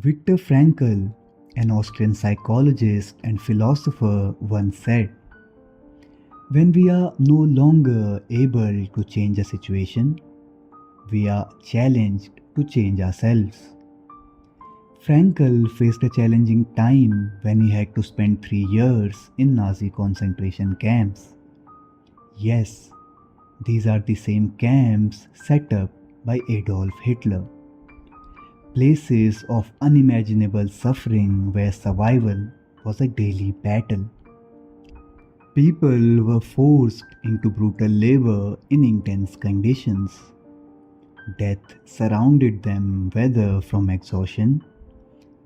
Viktor Frankl, an Austrian psychologist and philosopher, once said, when we are no longer able to change a situation, we are challenged to change ourselves. Frankl faced a challenging time when he had to spend 3 years in Nazi concentration camps. Yes, these are the same camps set up by Adolf Hitler. Places of unimaginable suffering where survival was a daily battle. People were forced into brutal labor in intense conditions. Death surrounded them, whether from exhaustion,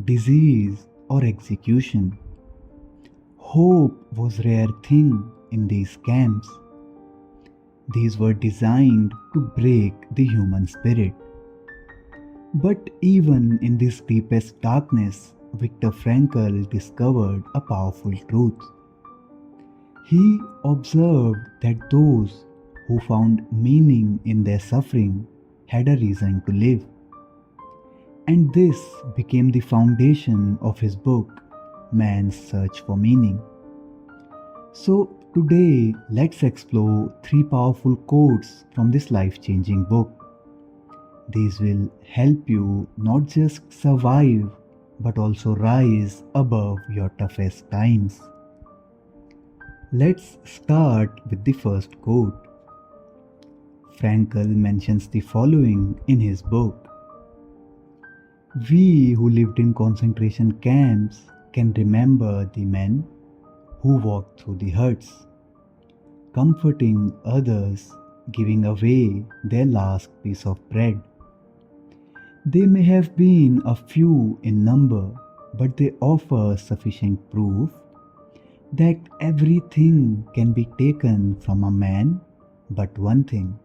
disease, or execution. Hope was a rare thing in these camps. These were designed to break the human spirit. But even in this deepest darkness, Viktor Frankl discovered a powerful truth. He observed that those who found meaning in their suffering had a reason to live. And this became the foundation of his book, Man's Search for Meaning. So today, let's explore 3 powerful quotes from this life-changing book. These will help you not just survive, but also rise above your toughest times. Let's start with the first quote. Frankl mentions the following in his book. We who lived in concentration camps can remember the men who walked through the huts, comforting others, giving away their last piece of bread. They may have been a few in number, but they offer sufficient proof that everything can be taken from a man but one thing,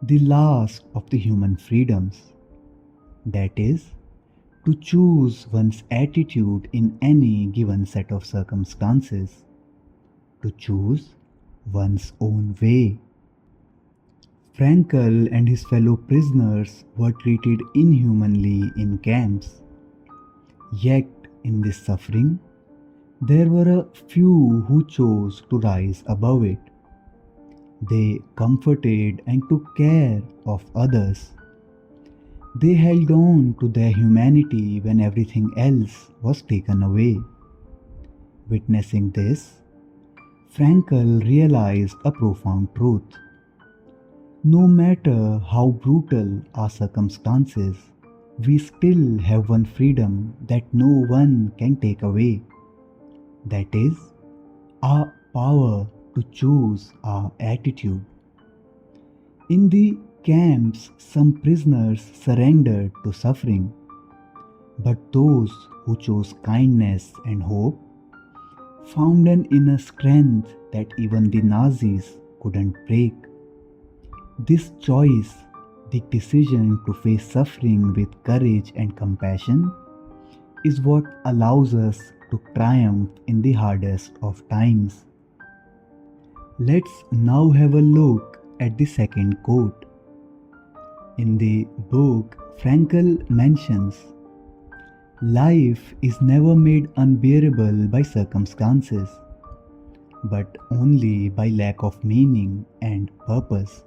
the last of the human freedoms, that is, to choose one's attitude in any given set of circumstances, to choose one's own way. Frankl and his fellow prisoners were treated inhumanly in camps. Yet, in this suffering, there were a few who chose to rise above it. They comforted and took care of others. They held on to their humanity when everything else was taken away. Witnessing this, Frankl realized a profound truth. No matter how brutal our circumstances, we still have one freedom that no one can take away. That is, our power to choose our attitude. In the camps, some prisoners surrendered to suffering, but those who chose kindness and hope found an inner strength that even the Nazis couldn't break. This choice, the decision to face suffering with courage and compassion, is what allows us to triumph in the hardest of times. Let's now have a look at the second quote. In the book, Frankl mentions, life is never made unbearable by circumstances, but only by lack of meaning and purpose.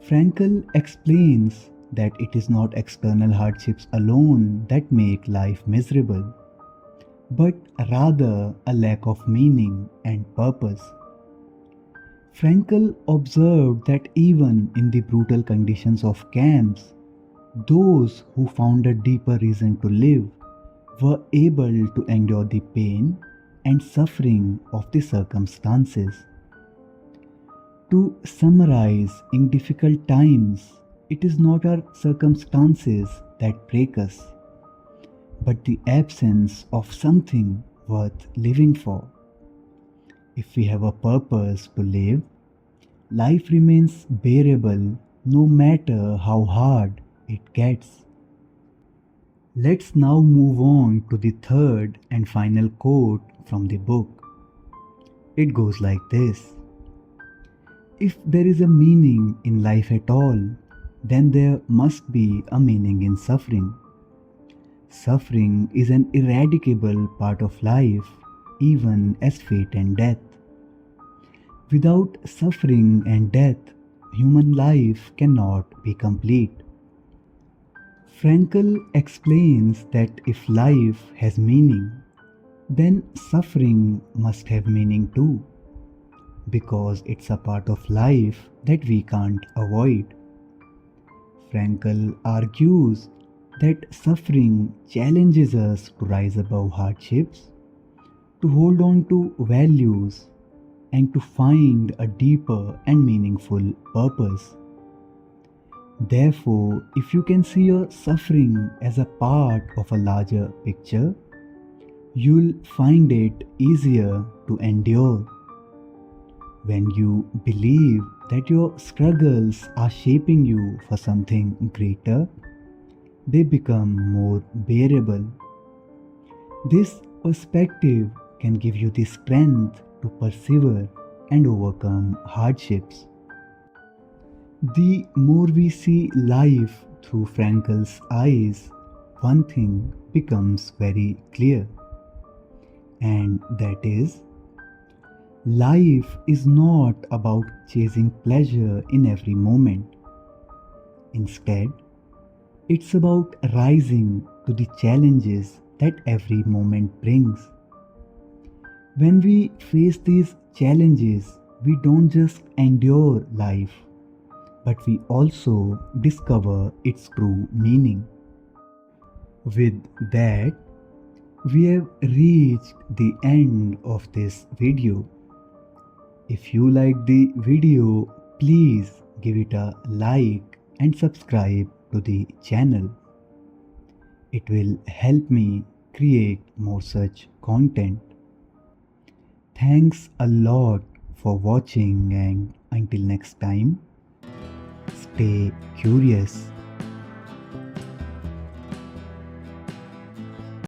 Frankl explains that it is not external hardships alone that make life miserable, but rather a lack of meaning and purpose. Frankl observed that even in the brutal conditions of camps, those who found a deeper reason to live were able to endure the pain and suffering of the circumstances. To summarize, in difficult times, it is not our circumstances that break us, but the absence of something worth living for. If we have a purpose to live, life remains bearable no matter how hard it gets. Let's now move on to the third and final quote from the book. It goes like this. If there is a meaning in life at all, then there must be a meaning in suffering. Suffering is an eradicable part of life, even as fate and death. Without suffering and death, human life cannot be complete. Frankl explains that if life has meaning, then suffering must have meaning too, because it's a part of life that we can't avoid. Frankl argues that suffering challenges us to rise above hardships, to hold on to values, and to find a deeper and meaningful purpose. Therefore, if you can see your suffering as a part of a larger picture, you'll find it easier to endure. When you believe that your struggles are shaping you for something greater, they become more bearable. This perspective can give you the strength to persevere and overcome hardships. The more we see life through Frankl's eyes, one thing becomes very clear, and that is, life is not about chasing pleasure in every moment. Instead, it's about rising to the challenges that every moment brings. When we face these challenges, we don't just endure life, but we also discover its true meaning. With that, we have reached the end of this video. If you like the video, please give it a like and subscribe to the channel. It will help me create more such content. Thanks a lot for watching, and until next time, stay curious.